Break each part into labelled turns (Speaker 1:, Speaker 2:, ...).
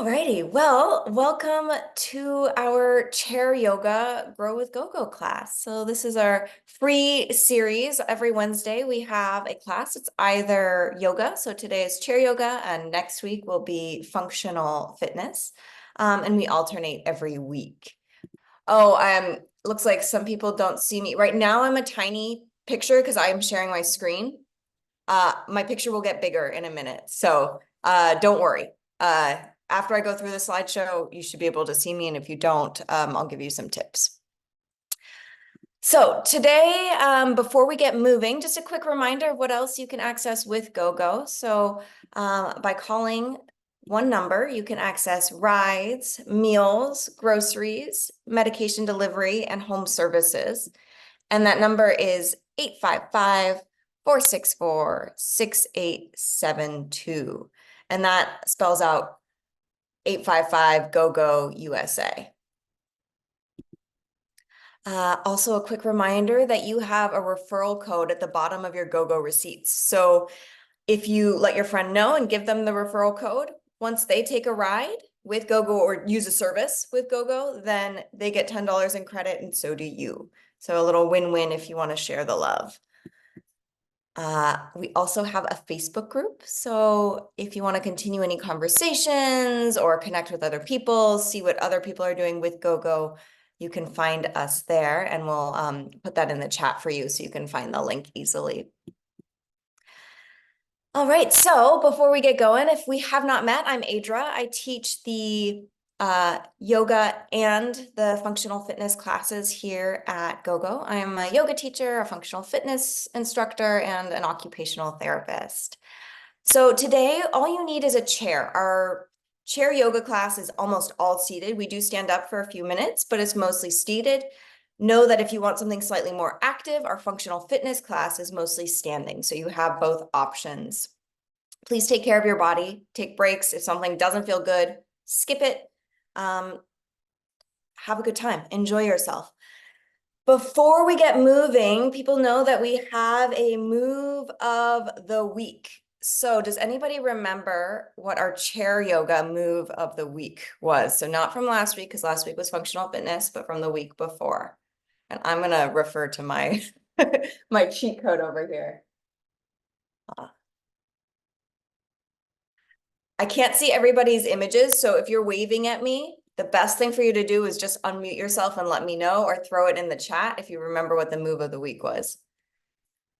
Speaker 1: Alrighty, well, welcome to our chair yoga Grow with GoGo class. So this is our free series. Every Wednesday we have a class. It's either yoga, so today is chair yoga, and next week will be functional fitness. And we alternate every week. Oh, looks like some people don't see me. Right now I'm a tiny picture because I am sharing my screen. My picture will get bigger in a minute, so don't worry. After I go through the slideshow, you should be able to see me, and if you don't, I'll give you some tips. So today, before we get moving, just a quick reminder of what else you can access with GoGo. So by calling one number, you can access rides, meals, groceries, medication delivery, and home services. And that number is 855-464-6872. And that spells out 855 GoGo USA. Also, a quick reminder that you have a referral code at the bottom of your GoGo receipts. So if you let your friend know and give them the referral code, once they take a ride with GoGo or use a service with GoGo, then they get $10 in credit, and so do you. So a little win-win if you want to share the love. We also have a Facebook group. So if you want to continue any conversations or connect with other people, see what other people are doing with GoGo, you can find us there, and we'll put that in the chat for you so you can find the link easily. All right, so before we get going, if we have not met, I'm Adra. I teach the yoga and the functional fitness classes here at GoGo. I'm a yoga teacher, a functional fitness instructor, and an occupational therapist. So today, all you need is a chair. Our chair yoga class is almost all seated. We do stand up for a few minutes, but it's mostly seated. Know that if you want something slightly more active, our functional fitness class is mostly standing. So you have both options. Please take care of your body. Take breaks. If something doesn't feel good, skip it. Have a good time. Enjoy yourself. Before we get moving, people know that we have a move of the week. So does anybody remember what our chair yoga move of the week was? So not from last week, because last week was functional fitness, but from the week before. And I'm going to refer to my my cheat code over here. I can't see everybody's images, so if you're waving at me, the best thing for you to do is just unmute yourself and let me know, or throw it in the chat if you remember what the move of the week was.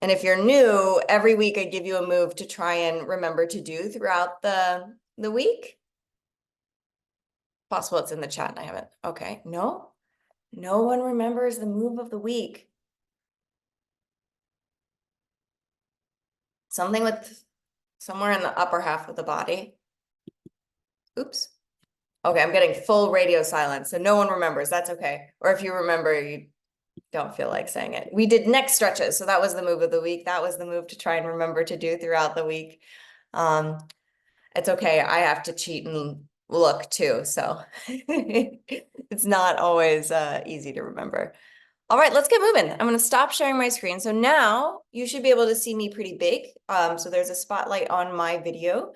Speaker 1: And if you're new, every week I give you a move to try and remember to do throughout the week. Possible it's in the chat and I haven't. Okay, no one remembers the move of the week. Something with somewhere in the upper half of the body. Oops. Okay, I'm getting full radio silence, so no one remembers. That's okay. Or if you remember, you don't feel like saying it. We did neck stretches, so that was the move of the week. That was the move to try and remember to do throughout the week. It's okay. I have to cheat and look too, so it's not always easy to remember. All right, let's get moving. I'm going to stop sharing my screen. So now you should be able to see me pretty big. So there's a spotlight on my video.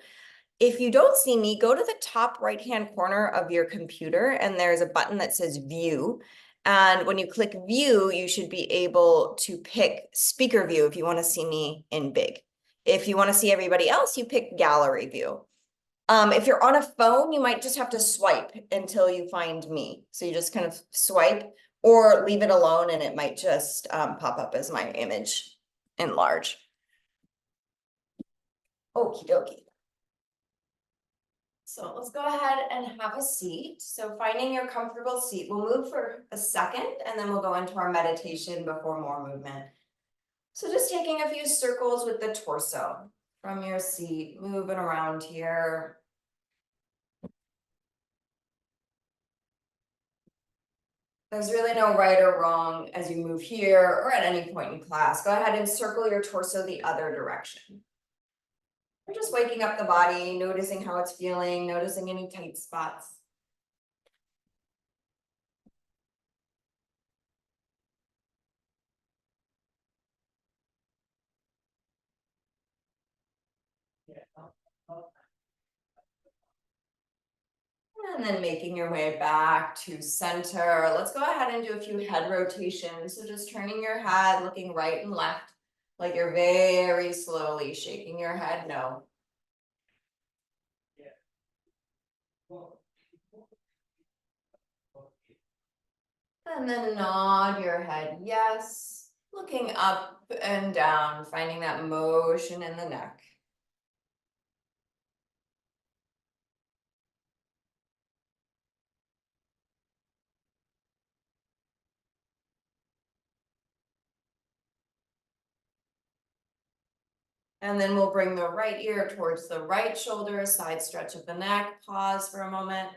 Speaker 1: If you don't see me, go to the top right-hand corner of your computer, and there's a button that says View. And when you click View, you should be able to pick Speaker View if you want to see me in big. If you want to see everybody else, you pick Gallery View. If you're on a phone, you might just have to swipe until you find me. So you just kind of swipe or leave it alone, and it might just pop up as my image in large. Okie dokie. So let's go ahead and have a seat. So finding your comfortable seat, we'll move for a second and then we'll go into our meditation before more movement. So just taking a few circles with the torso from your seat, moving around here. There's really no right or wrong as you move here or at any point in class. Go ahead and circle your torso the other direction. We're just waking up the body, noticing how it's feeling, noticing any tight spots. And then making your way back to center. Let's go ahead and do a few head rotations. So just turning your head, looking right and left, like you're very slowly shaking your head no. And then nod your head yes, looking up and down, finding that motion in the neck. And then we'll bring the right ear towards the right shoulder, side stretch of the neck, pause for a moment.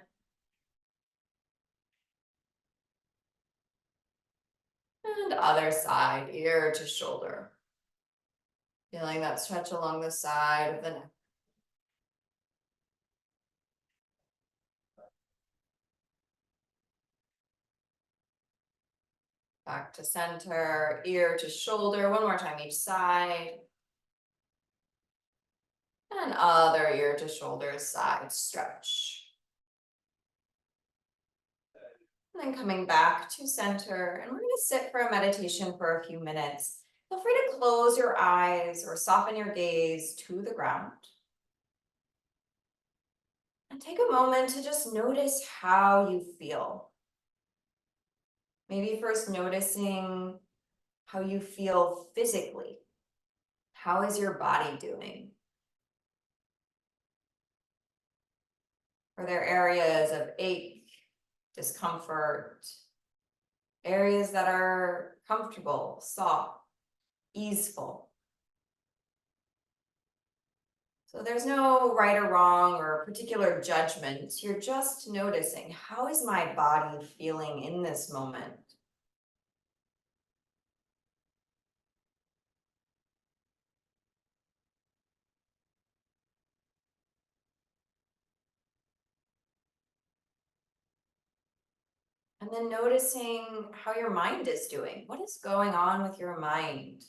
Speaker 1: And other side, ear to shoulder. Feeling that stretch along the side of the neck. Back to center, ear to shoulder, one more time each side. And other ear to shoulder, side stretch. And then coming back to center, and we're going to sit for a meditation for a few minutes. Feel free to close your eyes or soften your gaze to the ground. And take a moment to just notice how you feel. Maybe first noticing how you feel physically. How is your body doing? Are there areas of ache, discomfort, areas that are comfortable, soft, easeful? So there's no right or wrong or particular judgment. You're just noticing, how is my body feeling in this moment? And then noticing how your mind is doing. What is going on with your mind?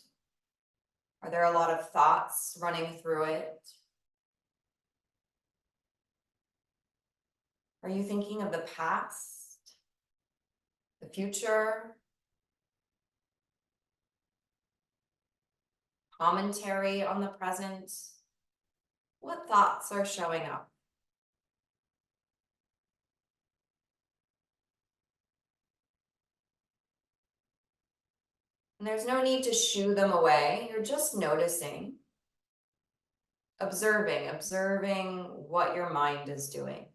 Speaker 1: Are there a lot of thoughts running through it? Are you thinking of the past, the future, commentary on the present? What thoughts are showing up? And there's no need to shoo them away. You're just noticing, observing what your mind is doing.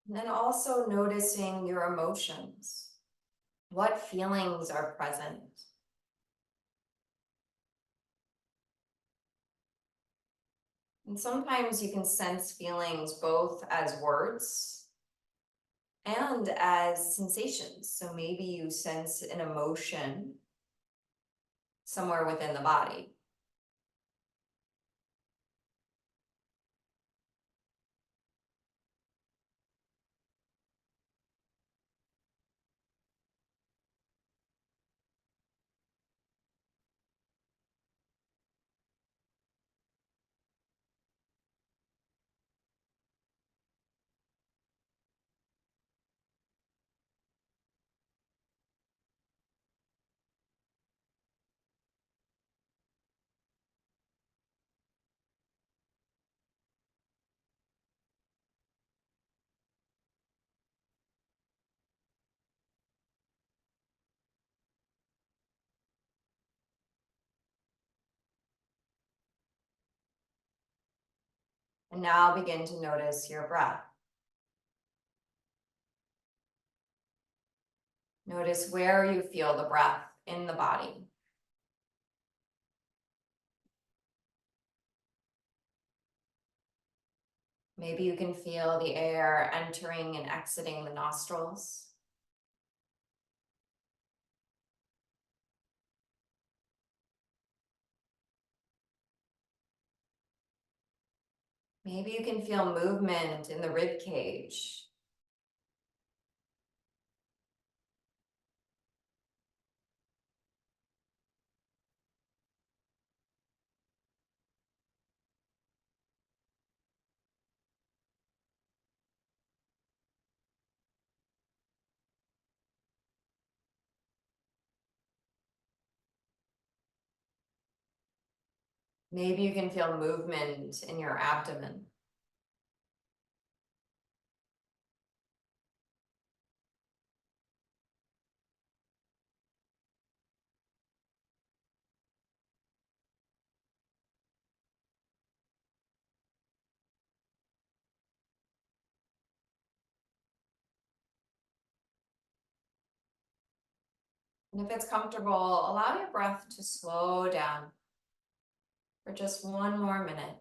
Speaker 1: And then also noticing your emotions. What feelings are present? And sometimes you can sense feelings both as words and as sensations. So maybe you sense an emotion somewhere within the body. And now begin to notice your breath. Notice where you feel the breath in the body. Maybe you can feel the air entering and exiting the nostrils. Maybe you can feel movement in the rib cage. Maybe you can feel movement in your abdomen. And if it's comfortable, allow your breath to slow down for just one more minute.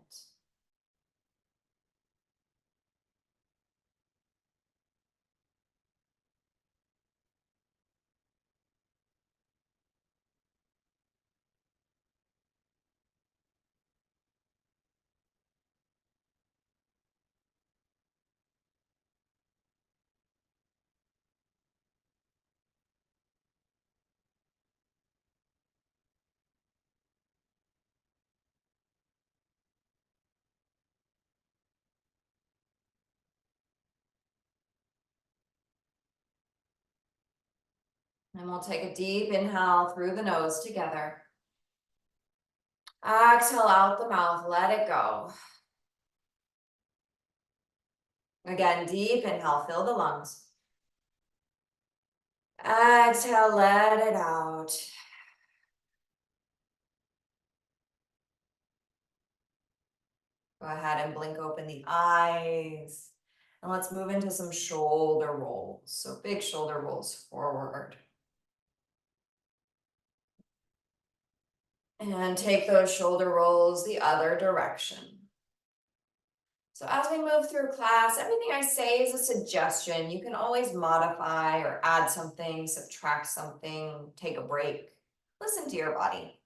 Speaker 1: And we'll take a deep inhale through the nose together. Exhale out the mouth, let it go. Again, deep inhale, fill the lungs. Exhale, let it out. Go ahead and blink open the eyes. And let's move into some shoulder rolls. So big shoulder rolls forward. And take those shoulder rolls the other direction. So as we move through class, everything I say is a suggestion. You can always modify or add something, subtract something, take a break. Listen to your body.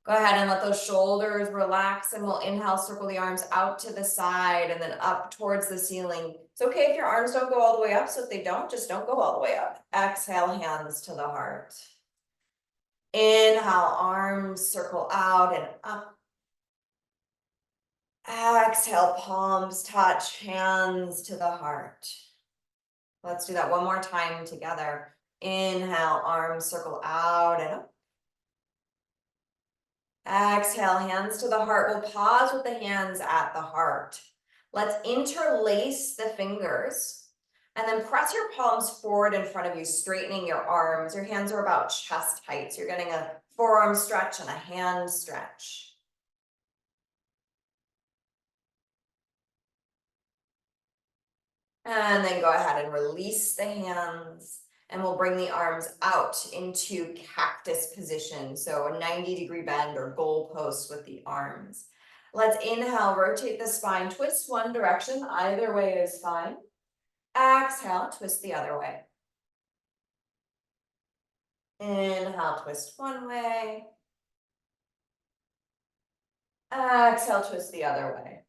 Speaker 1: Go ahead and let those shoulders relax, and we'll inhale, circle the arms out to the side and then up towards the ceiling. It's okay if your arms don't go all the way up, so if they don't, just don't go all the way up. Exhale, hands to the heart. Inhale, arms circle out and up. Exhale, palms touch, hands to the heart. Let's do that one more time together. Inhale, arms circle out and up. Exhale, hands to the heart. We'll pause with the hands at the heart. Let's interlace the fingers and then press your palms forward in front of you, straightening your arms. Your hands are about chest height. So you're getting a forearm stretch and a hand stretch. And then go ahead and release the hands, and we'll bring the arms out into cactus position. So a 90-degree bend or goalpost with the arms. Let's inhale, rotate the spine, twist one direction, either way is fine. Exhale, twist the other way. Inhale, twist one way. Exhale, twist the other way.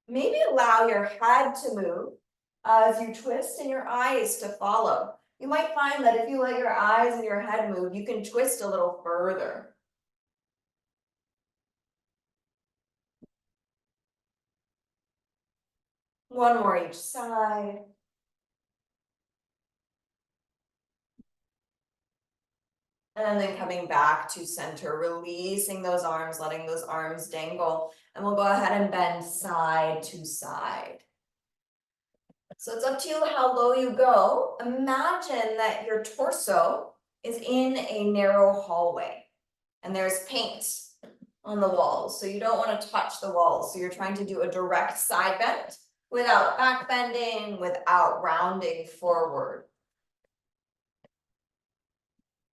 Speaker 1: Maybe allow your head to move as you twist and your eyes to follow. You might find that if you let your eyes and your head move, you can twist a little further. One more each side. And then coming back to center, releasing those arms, letting those arms dangle. And we'll go ahead and bend side to side. So it's up to you how low you go. Imagine that your torso is in a narrow hallway. and there's paint on the walls, so you don't want to touch the walls. So you're trying to do a direct side bend without back bending, without rounding forward.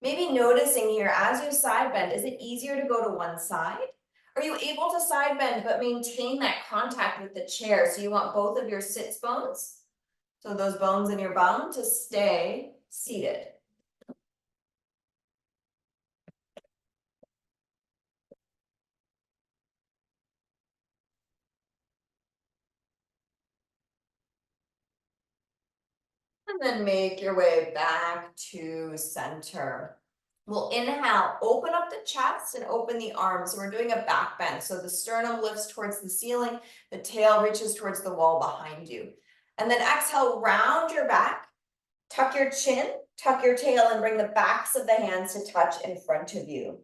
Speaker 1: Maybe noticing here, as you side bend, is it easier to go to one side? Are you able to side bend but maintain that contact with the chair? So you want both of your sits bones, so those bones in your bum, to stay seated. And then make your way back to center. We'll inhale, open up the chest and open the arms. So we're doing a back bend. So the sternum lifts towards the ceiling, the tail reaches towards the wall behind you. And then exhale, round your back, tuck your chin, tuck your tail, and bring the backs of the hands to touch in front of you.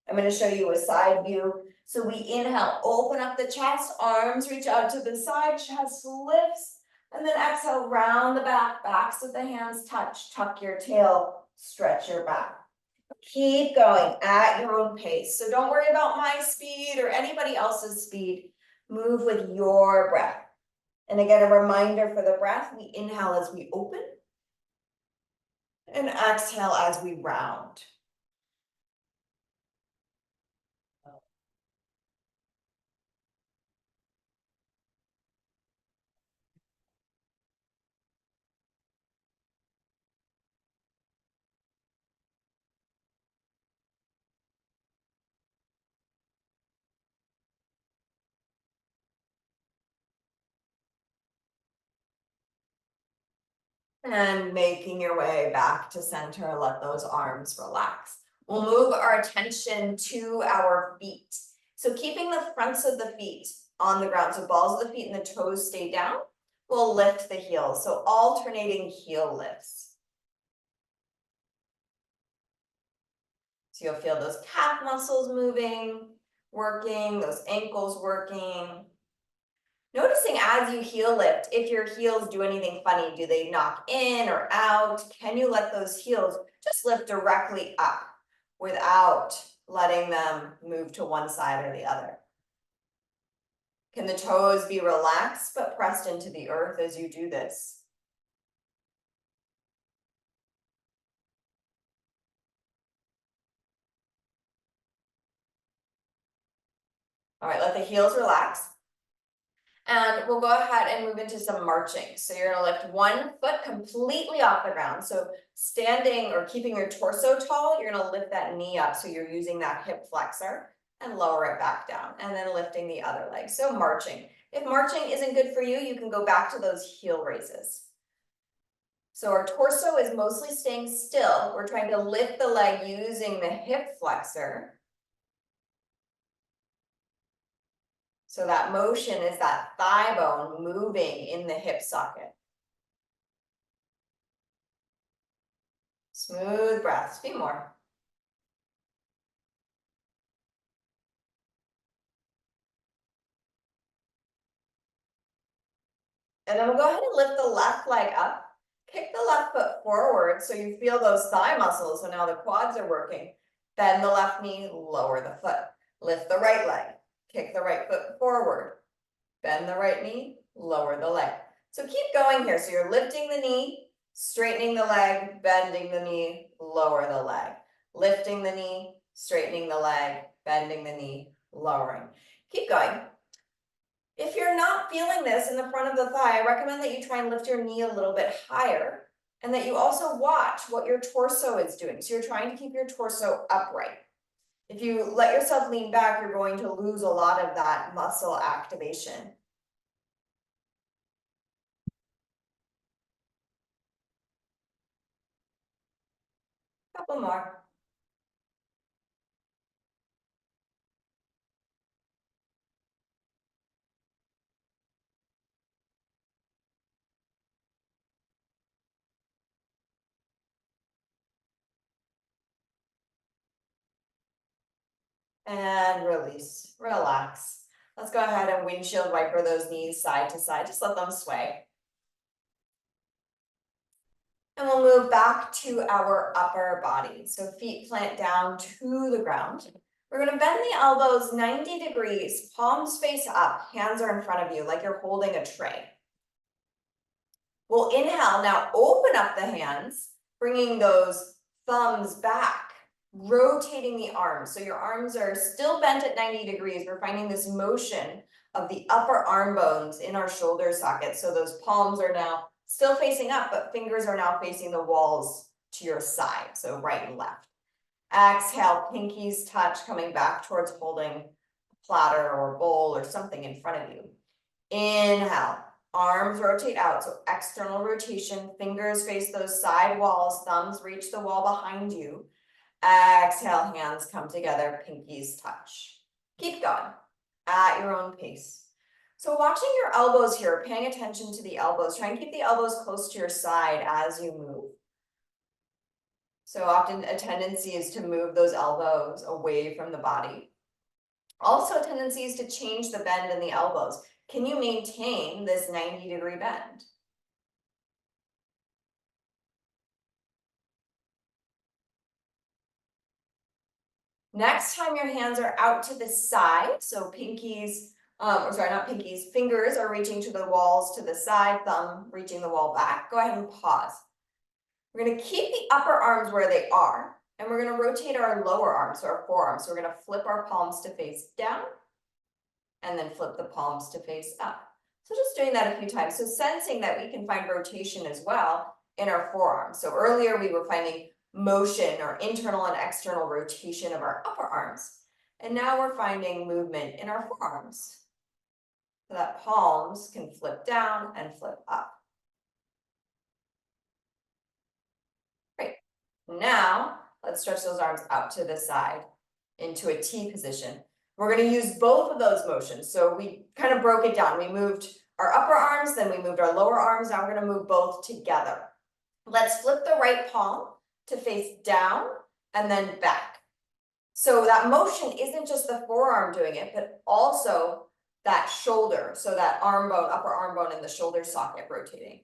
Speaker 1: I'm going to show you a side view. So we inhale, open up the chest, arms reach out to the side, chest lifts. And then exhale, round the back, backs of the hands touch, tuck your tail, stretch your back. Keep going at your own pace. So don't worry about my speed or anybody else's speed. Move with your breath. And again, a reminder for the breath, we inhale as we open and exhale as we round. And making your way back to center, let those arms relax. We'll move our attention to our feet. So keeping the fronts of the feet on the ground, so balls of the feet and the toes stay down, we'll lift the heels. So alternating heel lifts. So you'll feel those calf muscles moving, working, those ankles working. Noticing as you heel lift, if your heels do anything funny, do they knock in or out? Can you let those heels just lift directly up without letting them move to one side or the other? Can the toes be relaxed but pressed into the earth as you do this? All right, let the heels relax. And we'll go ahead and move into some marching. So you're gonna lift one foot completely off the ground. So standing or keeping your torso tall, you're gonna lift that knee up. So you're using that hip flexor and lower it back down, and then lifting the other leg. So marching. If marching isn't good for you, you can go back to those heel raises. So our torso is mostly staying still. We're trying to lift the leg using the hip flexor. So that motion is that thigh bone moving in the hip socket. Smooth breaths, a few more. And then we'll go ahead and lift the left leg up. Kick the left foot forward so you feel those thigh muscles. So now the quads are working. Bend the left knee, lower the foot. Lift the right leg. Kick the right foot forward. Bend the right knee, lower the leg. So keep going here. So you're lifting the knee, straightening the leg, bending the knee, lower the leg. Lifting the knee, straightening the leg, bending the knee, lowering. Keep going. If you're not feeling this in the front of the thigh, I recommend that you try and lift your knee a little bit higher and that you also watch what your torso is doing. So you're trying to keep your torso upright. If you let yourself lean back, you're going to lose a lot of that muscle activation. Couple more. And release, relax. Let's go ahead and windshield wiper those knees side to side. Just let them sway. And we'll move back to our upper body. So feet plant down to the ground. We're gonna bend the elbows 90 degrees, palms face up, hands are in front of you like you're holding a tray. We'll inhale, now open up the hands, bringing those thumbs back, rotating the arms. So your arms are still bent at 90 degrees. We're finding this motion of the upper arm bones in our shoulder socket. So those palms are now still facing up, but fingers are now facing the walls to your side, so right and left. Exhale, pinkies touch, coming back towards holding a platter or bowl or something in front of you. Inhale, arms rotate out, so external rotation, fingers face those side walls, thumbs reach the wall behind you. Exhale, hands come together, pinkies touch. Keep going at your own pace. So watching your elbows here, paying attention to the elbows, try and keep the elbows close to your side as you move. So often a tendency is to move those elbows away from the body. Also a tendency is to change the bend in the elbows. Can you maintain this 90-degree bend? Next time your hands are out to the side, so pinkies, or sorry, not pinkies, fingers are reaching to the walls to the side, thumb reaching the wall back, go ahead and pause. We're gonna keep the upper arms where they are, and we're gonna rotate our lower arms, so our forearms. So we're gonna flip our palms to face down, and then flip the palms to face up. So just doing that a few times. So sensing that we can find rotation as well in our forearms. So earlier we were finding motion or internal and external rotation of our upper arms. And now we're finding movement in our forearms. So that palms can flip down and flip up. Great. Now let's stretch those arms out to the side into a T position. We're going to use both of those motions. So we kind of broke it down. We moved our upper arms, then we moved our lower arms. Now we're going to move both together. Let's flip the right palm to face down and then back. So that motion isn't just the forearm doing it, but also that shoulder. So that arm bone, upper arm bone in the shoulder socket rotating.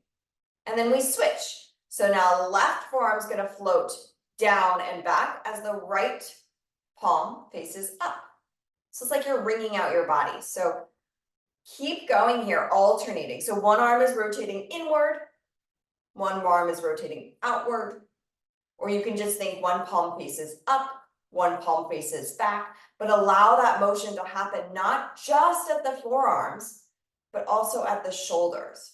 Speaker 1: And then we switch. So now the left forearm is going to float down and back as the right palm faces up. So it's like you're wringing out your body. So keep going here, alternating. So one arm is rotating inward, one arm is rotating outward, or you can just think one palm faces up, one palm faces back, but allow that motion to happen not just at the forearms, but also at the shoulders.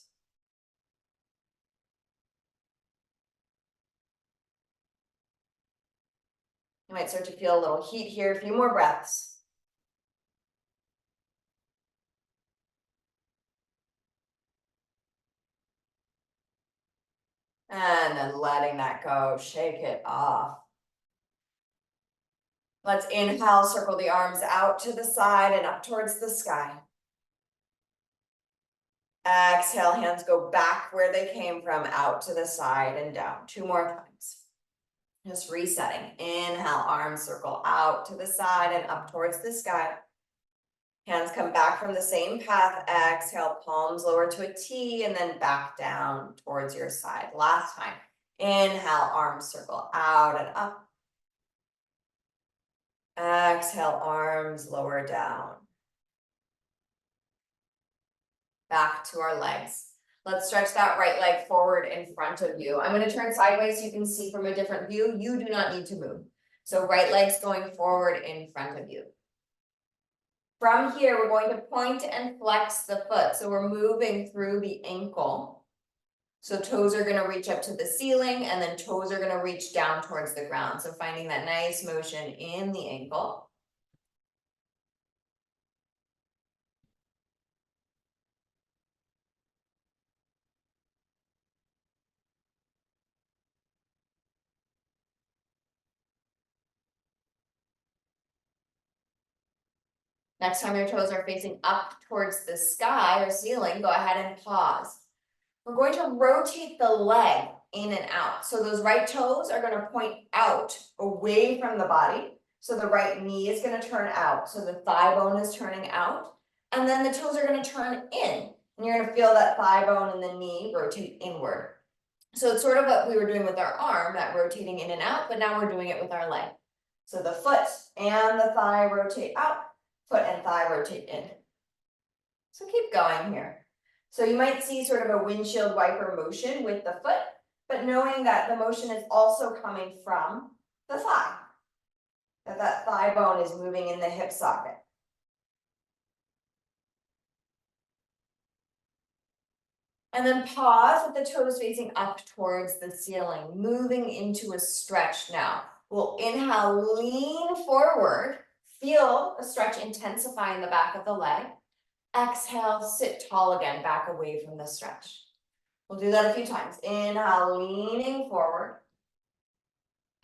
Speaker 1: You might start to feel a little heat here, a few more breaths. And then letting that go, shake it off. Let's inhale, circle the arms out to the side and up towards the sky. Exhale, hands go back where they came from, out to the side and down. 2 more times. Just resetting. Inhale, arms circle out to the side and up towards the sky. Hands come back from the same path. Exhale, palms lower to a T and then back down towards your side. Last time. Inhale, arms circle out and up. Exhale, arms lower down. Back to our legs. Let's stretch that right leg forward in front of you. I'm going to turn sideways so you can see from a different view. You do not need to move. So right leg's going forward in front of you. From here, we're going to point and flex the foot. So we're moving through the ankle. So toes are going to reach up to the ceiling and then toes are going to reach down towards the ground. So finding that nice motion in the ankle. Next time your toes are facing up towards the sky or ceiling, go ahead and pause. We're going to rotate the leg in and out. So those right toes are going to point out away from the body. So the right knee is going to turn out. So the thigh bone is turning out. And then the toes are going to turn in. And you're going to feel that thigh bone and the knee rotate inward. So it's sort of what we were doing with our arm, that rotating in and out, but now we're doing it with our leg. So the foot and the thigh rotate out, foot and thigh rotate in. So keep going here. So you might see sort of a windshield wiper motion with the foot, but knowing that the motion is also coming from the thigh, that thigh bone is moving in the hip socket. And then pause with the toes facing up towards the ceiling, moving into a stretch now. We'll inhale, lean forward, feel a stretch intensify in the back of the leg. Exhale, sit tall again, back away from the stretch. We'll do that a few times. Inhale, leaning forward.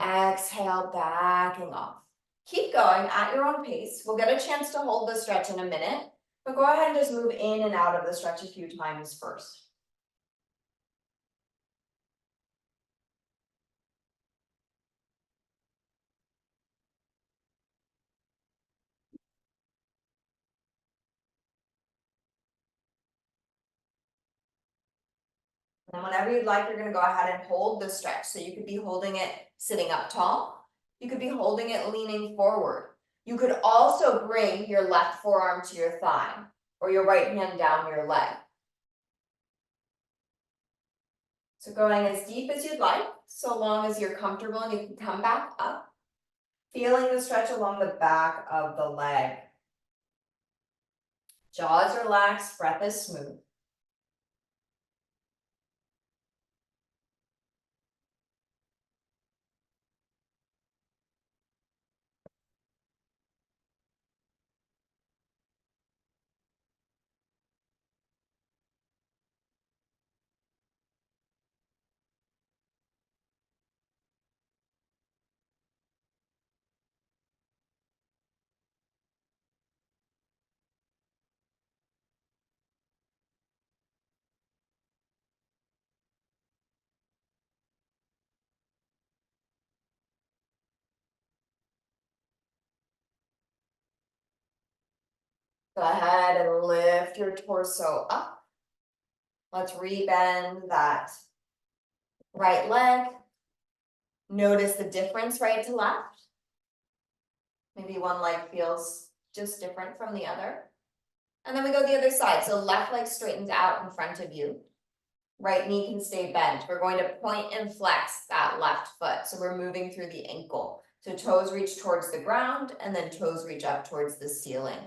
Speaker 1: Exhale, backing off. Keep going at your own pace. We'll get a chance to hold the stretch in a minute, but go ahead and just move in and out of the stretch a few times first. And whenever you'd like, you're going to go ahead and hold the stretch. So you could be holding it sitting up tall. You could be holding it leaning forward. You could also bring your left forearm to your thigh or your right hand down your leg. So going as deep as you'd like, so long as you're comfortable and you can come back up. Feeling the stretch along the back of the leg. Jaws relaxed, breath is smooth. Go ahead and lift your torso up. Let's rebend that right leg. Notice the difference right to left. Maybe one leg feels just different from the other. And then we go the other side. So left leg straightens out in front of you. Right knee can stay bent. We're going to point and flex that left foot. So we're moving through the ankle. So toes reach towards the ground and then toes reach up towards the ceiling.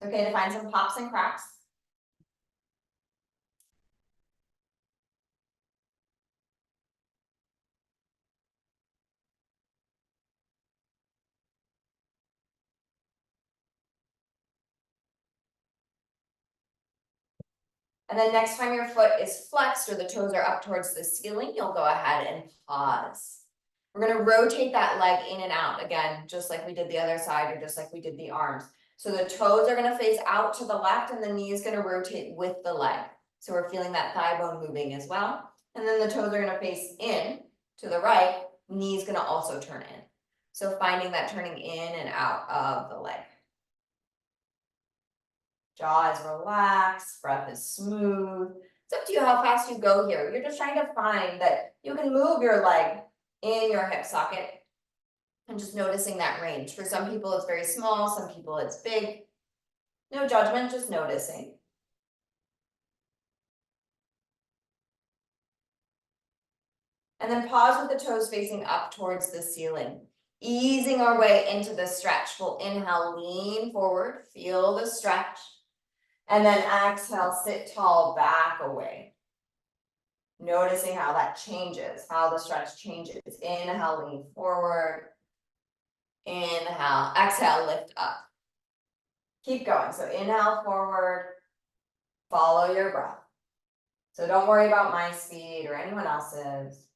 Speaker 1: Okay to find some pops and cracks. And then next time your foot is flexed or the toes are up towards the ceiling, you'll go ahead and pause. We're going to rotate that leg in and out again, just like we did the other side or just like we did the arms. So the toes are going to face out to the left and the knee is going to rotate with the leg. So we're feeling that thigh bone moving as well. And then the toes are going to face in to the right, knee is going to also turn in. So finding that turning in and out of the leg. Jaw is relaxed, breath is smooth. It's up to you how fast you go here. You're just trying to find that you can move your leg in your hip socket and just noticing that range. For some people, it's very small. Some people, it's big. No judgment, just noticing. And then pause with the toes facing up towards the ceiling. Easing our way into the stretch. We'll inhale, lean forward, feel the stretch. And then exhale, sit tall, back away. Noticing how that changes, how the stretch changes. Inhale, lean forward. Inhale, exhale, lift up. Keep going. So inhale forward, follow your breath. So don't worry about my speed or anyone else's.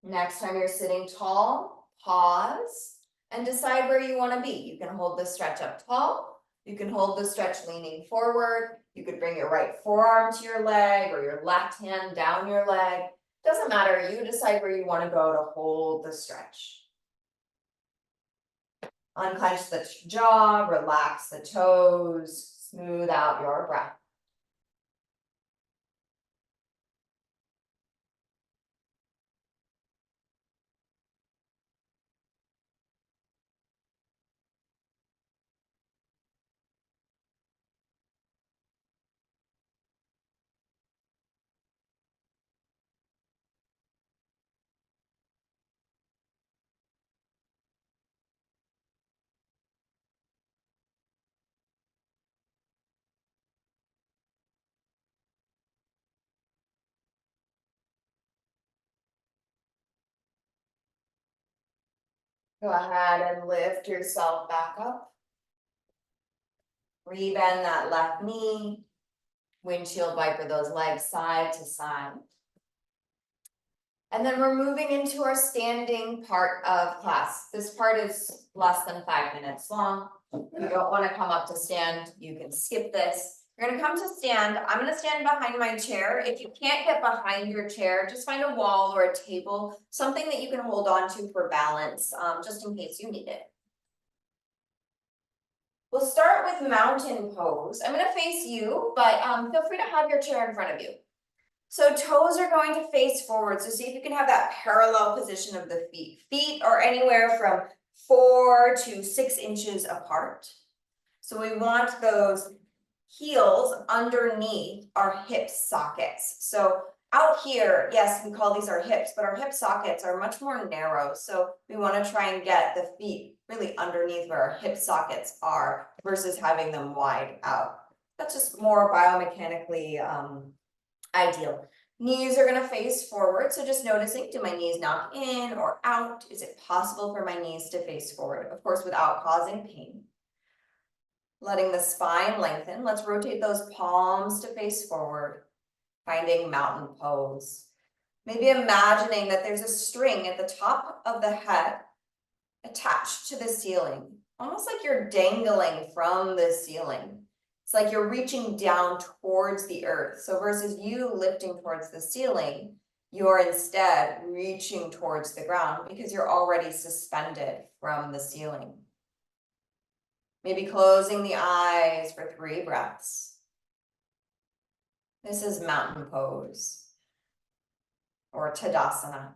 Speaker 1: Next time you're sitting tall, pause and decide where you want to be. You can hold the stretch up tall. You can hold the stretch leaning forward. You could bring your right forearm to your leg or your left hand down your leg. Doesn't matter. You decide where you want to go to hold the stretch. Unclench the jaw, relax the toes, smooth out your breath. Go ahead and lift yourself back up. Rebend that left knee. Windshield wiper those legs side to side. And then we're moving into our standing part of class. This part is less than 5 minutes long. If you don't want to come up to stand, you can skip this. You're going to come to stand. I'm going to stand behind my chair. If you can't get behind your chair, just find a wall or a table, something that you can hold on to for balance, just in case you need it. We'll start with mountain pose. I'm going to face you, but feel free to have your chair in front of you. So toes are going to face forward. So see if you can have that parallel position of the feet. Feet are anywhere from 4 to 6 inches apart. So we want those heels underneath our hip sockets. So out here, yes, we call these our hips, but our hip sockets are much more narrow. So we want to try and get the feet really underneath where our hip sockets are versus having them wide out. That's just more biomechanically ideal. Knees are going to face forward. So just noticing, do my knees knock in or out? Is it possible for my knees to face forward? Of course, without causing pain. Letting the spine lengthen. Let's rotate those palms to face forward. Finding mountain pose. Maybe imagining that there's a string at the top of the head attached to the ceiling, almost like you're dangling from the ceiling. It's like you're reaching down towards the earth. So versus you lifting towards the ceiling, you're instead reaching towards the ground because you're already suspended from the ceiling. Maybe closing the eyes for 3 breaths. This is mountain pose or Tadasana.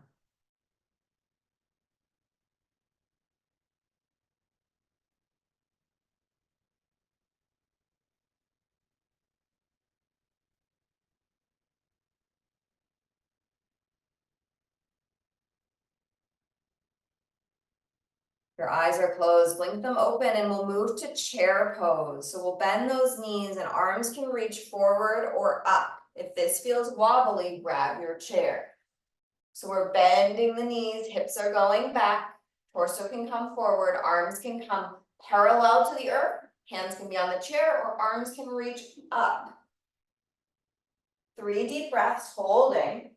Speaker 1: Your eyes are closed, blink them open, and we'll move to chair pose. So we'll bend those knees and arms can reach forward or up. If this feels wobbly, grab your chair. So we're bending the knees, hips are going back, torso can come forward, arms can come parallel to the earth, hands can be on the chair, or arms can reach up. 3 deep breaths, holding.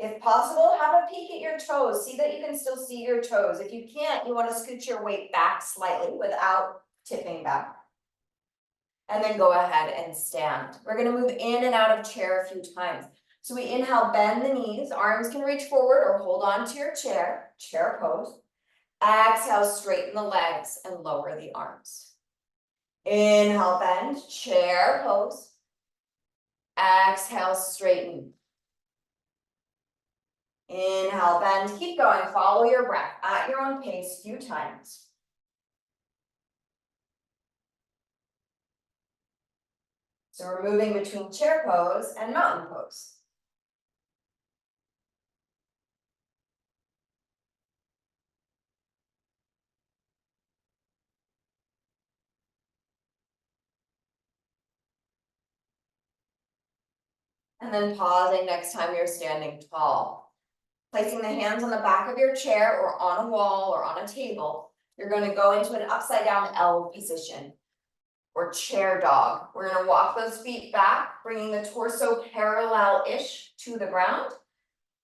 Speaker 1: If possible, have a peek at your toes. See that you can still see your toes. If you can't, you want to scoot your weight back slightly without tipping back. And then go ahead and stand. We're going to move in and out of chair a few times. So we inhale, bend the knees, arms can reach forward or hold on to your chair, chair pose. Exhale, straighten the legs and lower the arms. Inhale, bend, chair pose. Exhale, straighten. Inhale, bend, keep going, follow your breath at your own pace a few times. So we're moving between chair pose and mountain pose. And then pausing next time you're standing tall. Placing the hands on the back of your chair or on a wall or on a table, you're going to go into an upside down L position or chair dog. We're going to walk those feet back, bringing the torso parallel-ish to the ground.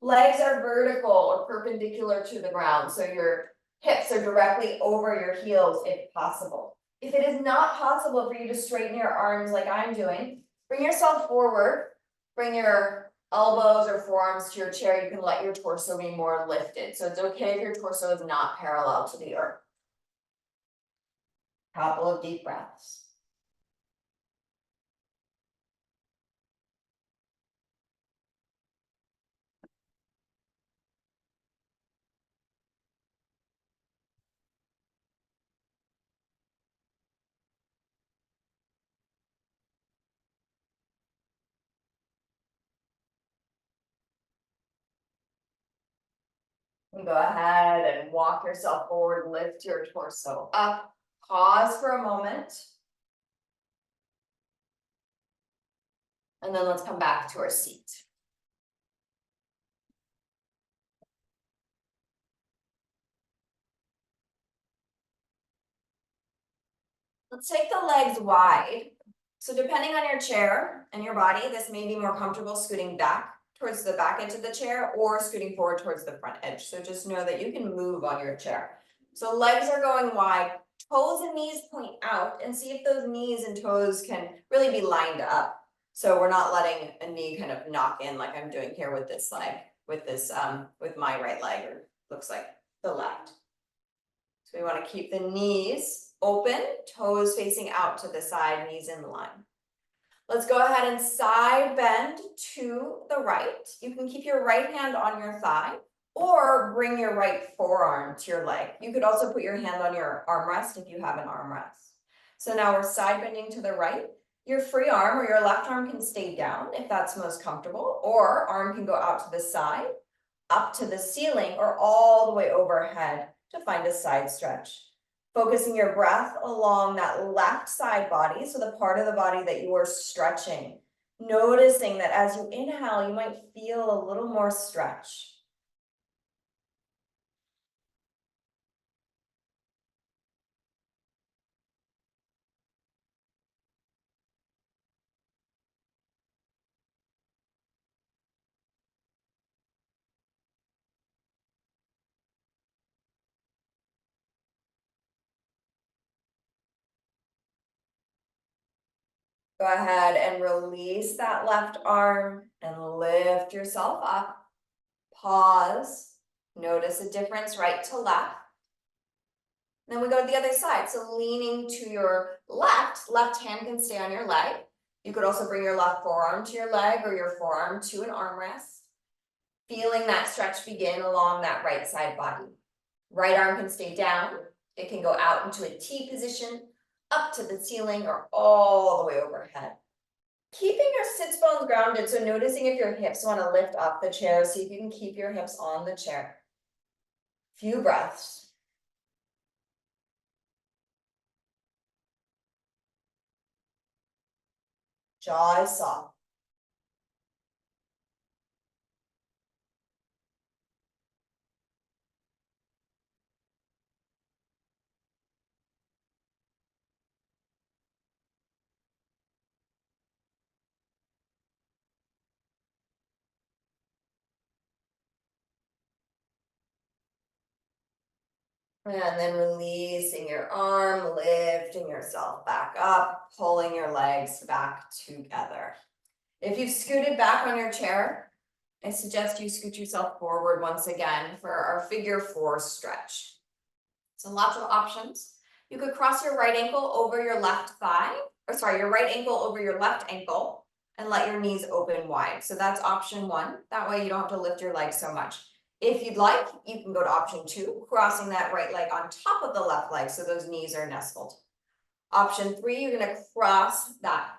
Speaker 1: Legs are vertical or perpendicular to the ground, so your hips are directly over your heels if possible. If it is not possible for you to straighten your arms like I'm doing, bring yourself forward, bring your elbows or forearms to your chair. You can let your torso be more lifted. So it's okay if your torso is not parallel to the earth. Couple of deep breaths. And go ahead and walk yourself forward, lift your torso up, pause for a moment. And then let's come back to our seat. Let's take the legs wide. So depending on your chair and your body, this may be more comfortable scooting back towards the back edge of the chair or scooting forward towards the front edge. So just know that you can move on your chair. So legs are going wide, toes and knees point out, and see if those knees and toes can really be lined up. So we're not letting a knee kind of knock in like I'm doing here with this leg, with my right leg, or looks like the left. So we want to keep the knees open, toes facing out to the side, knees in line. Let's go ahead and side bend to the right. You can keep your right hand on your thigh or bring your right forearm to your leg. You could also put your hand on your armrest if you have an armrest. So now we're side bending to the right. Your free arm or your left arm can stay down if that's most comfortable, or arm can go out to the side, up to the ceiling, or all the way overhead to find a side stretch. Focusing your breath along that left side body, so the part of the body that you are stretching. Noticing that as you inhale, you might feel a little more stretch. Go ahead and release that left arm and lift yourself up. Pause. Notice a difference right to left. Then we go to the other side. So leaning to your left hand can stay on your leg. You could also bring your left forearm to your leg or your forearm to an armrest. Feeling that stretch begin along that right side body. Right arm can stay down. It can go out into a T position, up to the ceiling, or all the way overhead. Keeping your sits bones grounded, so noticing if your hips want to lift off the chair, see if you can keep your hips on the chair. Few breaths. Jaw is soft. And then releasing your arm, lifting yourself back up, pulling your legs back together. If you've scooted back on your chair, I suggest you scoot yourself forward once again for our figure 4 stretch. So lots of options. You could cross your right ankle over your left thigh, your right ankle over your left ankle and let your knees open wide. So that's option 1. That way you don't have to lift your legs so much. If you'd like, you can go to option 2, crossing that right leg on top of the left leg so those knees are nestled. Option 3, you're going to cross that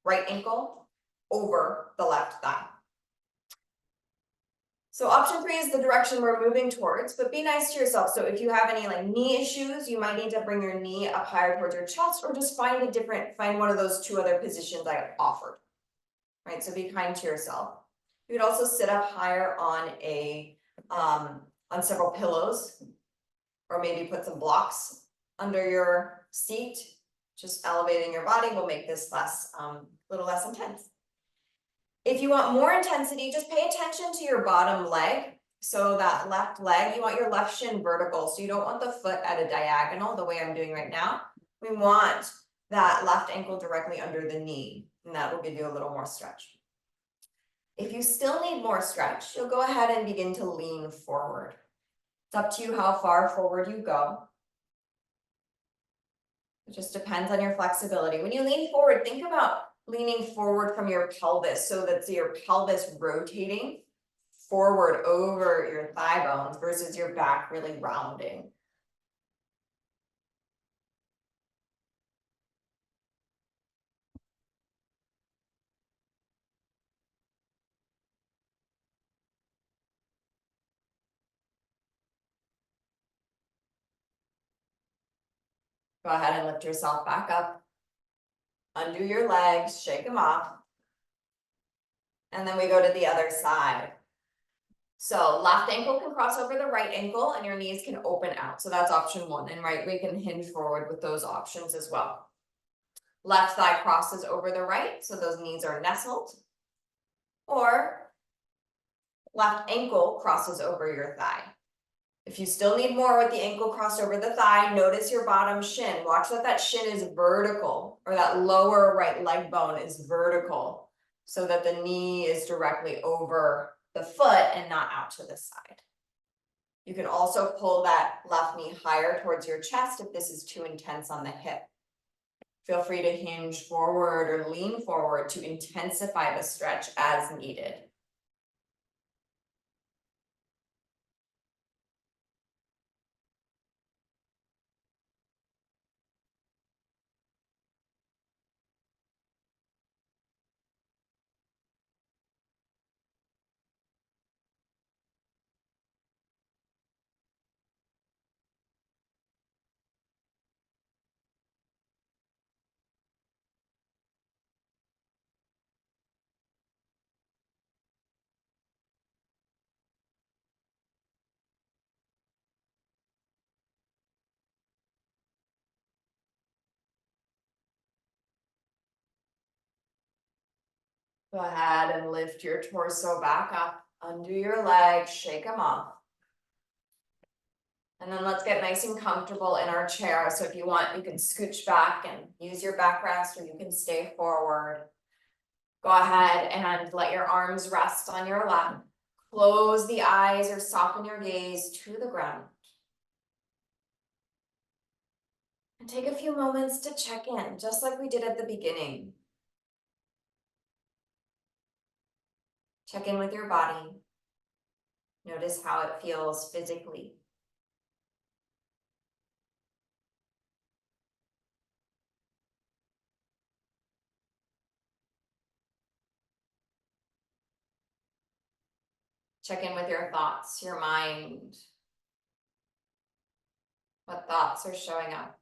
Speaker 1: right ankle over the left thigh. So option 3 is the direction we're moving towards, but be nice to yourself. So if you have any like knee issues, you might need to bring your knee up higher towards your chest, or just find one of those 2 other positions I offered, right? So be kind to yourself. You could also sit up higher on on several pillows, or maybe put some blocks under your seat. Just elevating your body will make this little less intense. If you want more intensity, just pay attention to your bottom leg. So that left leg, you want your left shin vertical. So you don't want the foot at a diagonal the way I'm doing right now. We want that left ankle directly under the knee, and that will give you a little more stretch. If you still need more stretch, you'll go ahead and begin to lean forward. It's up to you how far forward you go. It just depends on your flexibility. When you lean forward, think about leaning forward from your pelvis so that your pelvis rotating forward over your thigh bones versus your back really rounding. Go ahead and lift yourself back up. Undo your legs, shake them off. And then we go to the other side. So left ankle can cross over the right ankle and your knees can open out. So that's option one. And right, we can hinge forward with those options as well. Left thigh crosses over the right, so those knees are nestled. Or left ankle crosses over your thigh. If you still need more with the ankle crossed over the thigh, notice your bottom shin. Watch that that shin is vertical, or that lower right leg bone is vertical, so that the knee is directly over the foot and not out to the side. You can also pull that left knee higher towards your chest if this is too intense on the hip. Feel free to hinge forward or lean forward to intensify the stretch as needed. Go ahead and lift your torso back up, undo your legs, shake them off. And then let's get nice and comfortable in our chair. So if you want, you can scooch back and use your backrest, or you can stay forward. Go ahead and let your arms rest on your lap. Close the eyes or soften your gaze to the ground. And take a few moments to check in, just like we did at the beginning. Check in with your body. Notice how it feels physically. Check in with your thoughts, your mind. What thoughts are showing up?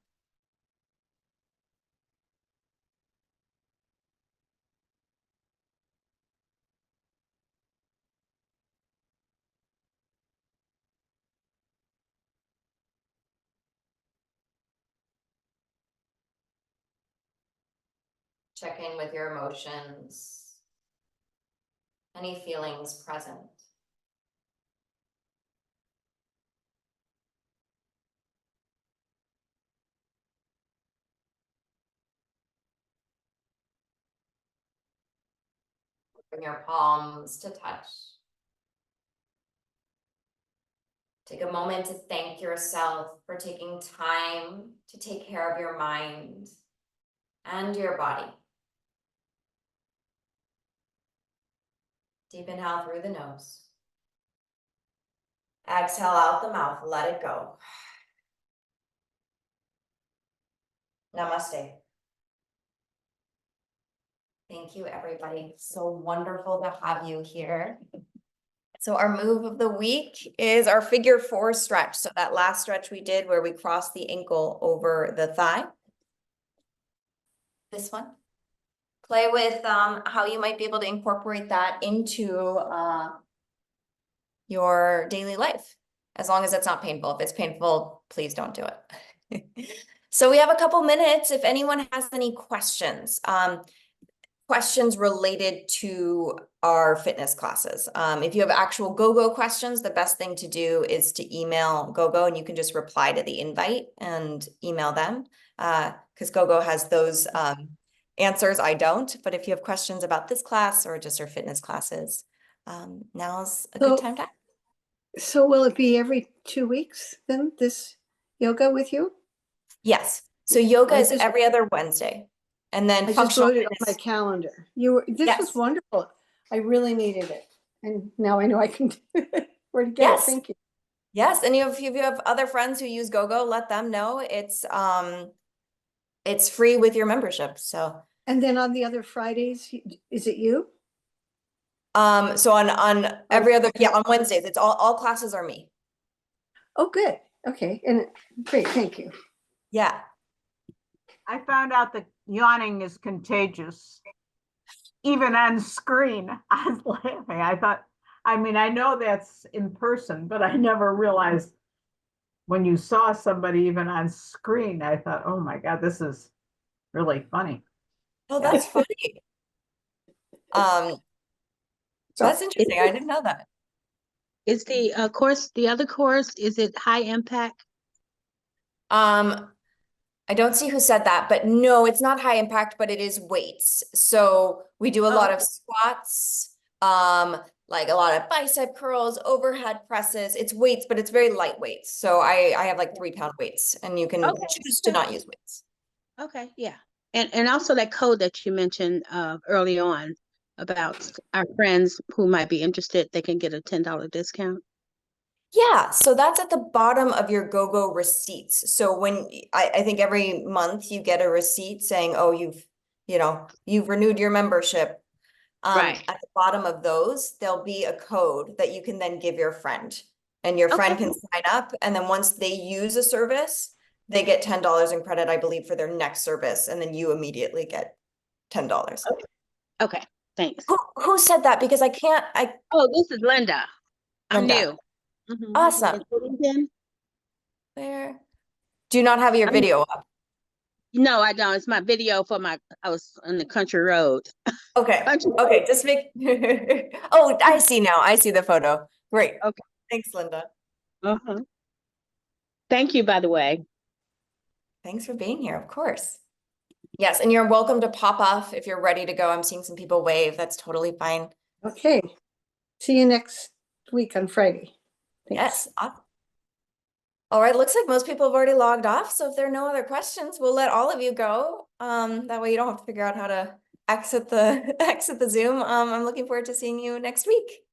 Speaker 1: Check in with your emotions. Any feelings present? Bring your palms to touch. Take a moment to thank yourself for taking time to take care of your mind and your body. Deep inhale through the nose. Exhale out the mouth, let it go. Namaste. Thank you, everybody. So wonderful to have you here. So our move of the week is our figure 4 stretch. So that last stretch we did where we crossed the ankle over the thigh. This one. Play with how you might be able to incorporate that into your daily life, as long as it's not painful. If it's painful, please don't do it. So we have a couple minutes if anyone has any questions. questions related to our fitness classes. If you have actual GoGo questions, the best thing to do is to email GoGo, and you can just reply to the invite and email them. Because GoGo has those answers. I don't, but if you have questions about this class or just our fitness classes, now's a good time to ask.
Speaker 2: So will it be every 2 weeks then, this yoga with you?
Speaker 1: Yes. So yoga is every other Wednesday. And then
Speaker 2: I just
Speaker 1: functional
Speaker 2: wrote it on my
Speaker 1: fitness.
Speaker 2: calendar. This
Speaker 1: Yes.
Speaker 2: was wonderful. I really needed it. And now I know I can where to get it.
Speaker 1: Yes.
Speaker 2: Thank you.
Speaker 1: Yes, and if you have other friends who use GoGo, let them know. It's free with your membership. So
Speaker 2: And then on the other Fridays, is it you?
Speaker 1: so on every other, yeah, on Wednesdays, it's all classes are me.
Speaker 2: Oh, good. Okay. And great. Thank you.
Speaker 1: Yeah.
Speaker 3: I found out that yawning is contagious, even on screen. I was laughing. I thought, I mean, I know that's in person, but I never realized when you saw somebody even on screen, I thought, oh my God, this is really funny.
Speaker 1: Oh, that's funny. That's interesting. I didn't know that.
Speaker 4: Is the course, the other course, is it high impact?
Speaker 1: I don't see who said that, but no, it's not high impact, but it is weights. So we do a lot of squats, like a lot of bicep curls, overhead presses. It's weights, but it's very light weights. So I have like 3-pound weights, and you can choose to not use weights.
Speaker 4: Okay, yeah. And also that code that you mentioned early on about our friends who might be interested, they can get a $10 discount.
Speaker 1: Yeah, so that's at the bottom of your GoGo receipts. So when I think every month you get a receipt saying, oh, you've renewed your membership.
Speaker 4: Right.
Speaker 1: At the bottom of those, there'll be a code that you can then give your friend. And your friend can sign up. And then once they use a service, they get $10 in credit, I believe, for their next service. And then you immediately get $10.
Speaker 4: Okay, thanks.
Speaker 1: Who said that? Because
Speaker 4: Oh, this is Linda. I'm
Speaker 1: Linda.
Speaker 4: new.
Speaker 1: Awesome. Where? Do you not have your video up?
Speaker 4: No, I don't. It's my video for I was on the country road.
Speaker 1: Okay. Okay. Just make. Oh, I see now. I see the photo. Great.
Speaker 4: Okay.
Speaker 1: Thanks, Linda.
Speaker 4: Thank you, by the way.
Speaker 1: Thanks for being here. Of course. Yes. And you're welcome to pop off if you're ready to go. I'm seeing some people wave. That's totally fine.
Speaker 2: Okay. See you next week on Friday. Thanks.
Speaker 1: Yes. Awesome. All right. Looks like most people have already logged off. So if there are no other questions, we'll let all of you go. That way you don't have to figure out how to exit the Zoom. I'm looking forward to seeing you next week.